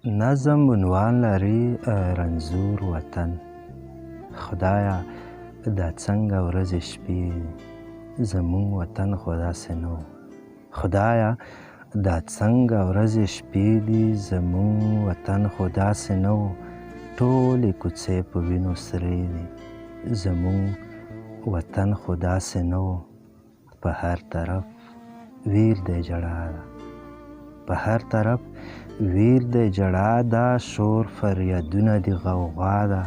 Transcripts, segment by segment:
نظم عنوان لري رنځور وطن. خدایه دا څنګه ورځې شپې زمونږ وطن خو داسې نه و. خدایه دا څنګه ورځې شپې دي زمونږ وطن خو داسې نه و. ټولې کوڅې په وینو سرې دي زمونږ وطن خو داسې نه و. په هر طرف ویر دی جړا ده، په هر طرف ویر دی جړا ده، شور فریادونه دي غوغا ده.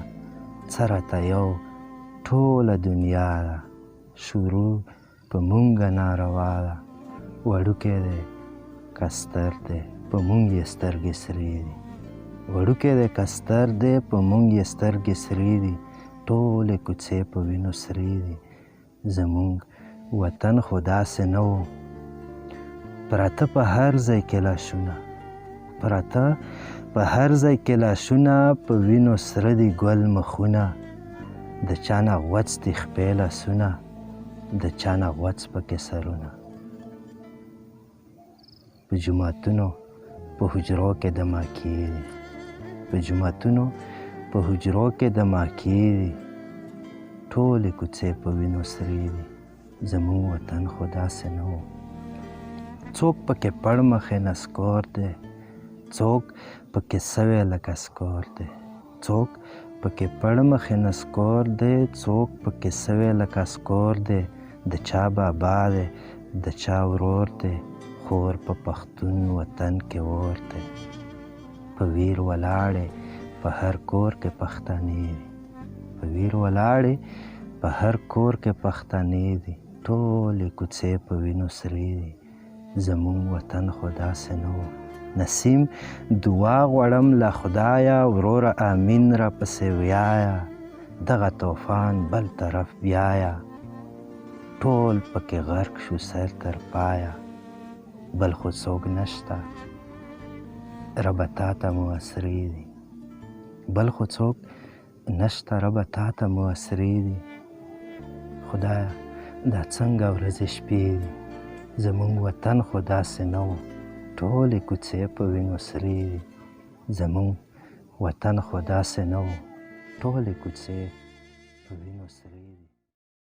څه راته یو ټوله دنیا ده، شروع په مونږه ناروا ده. وړوکی دی که ستر دی په مونږ یې سترګې سرې دي. وړوکی دی که ستر دی په مونږ یې سترګې سرې دي. ټولې کوڅې په وینو سرې دي زمونږ وطن خو داسې نه و. پراته په هر ځای کې لاشونه، پراته په هر ځای کې لاشونه، په وینو سره دي ګل مخونه. د چا نه غوڅ دي خپې لاسونه، د چا نه غوڅ پکې سرونه. په جوماتونو په حجرو کې د ماکې دي، په جوماتونو په حجرو کې د ماکې دي. ټولې کوڅې په وینو سرې دي زمونږ وطن خو داسې نه و. څوک پکې پړ مخې نسکور دی، څوک پکې سوی لکه سکور دی. څوک پکې پړ مخې نسکور دی، څوک پکې سوی لکه سکور دی. د چا بابا دی د چا ورور دی، خور په پښتون وطن کې اور دی. په ویر ولاړې په هر کور کې پښتنې دي، په ویر ولاړې په هر کور کې پښتنې دي. ټولې کوڅې په وینو سرې دي زمونږ وطن خو داسې نه و. نسیم دعا غواړم له خدایه، وروره امین را پسې ویایه. دغه طوفان بل طرف بیایه، ټول پکې غرق شو سر تر پایه. بل خو څوک نشته ربه تا ته مواسرې دي، بل خو څوک نشته ربه تا ته مواسرې دي. خدایه دا څنګه ورځې شپې دي زمونږ وطن خو داسې نه و. ټولې کوڅې په وینو سرې دي زمونږ وطن خو داسې نه و. ټولې کوڅې په وینو سرې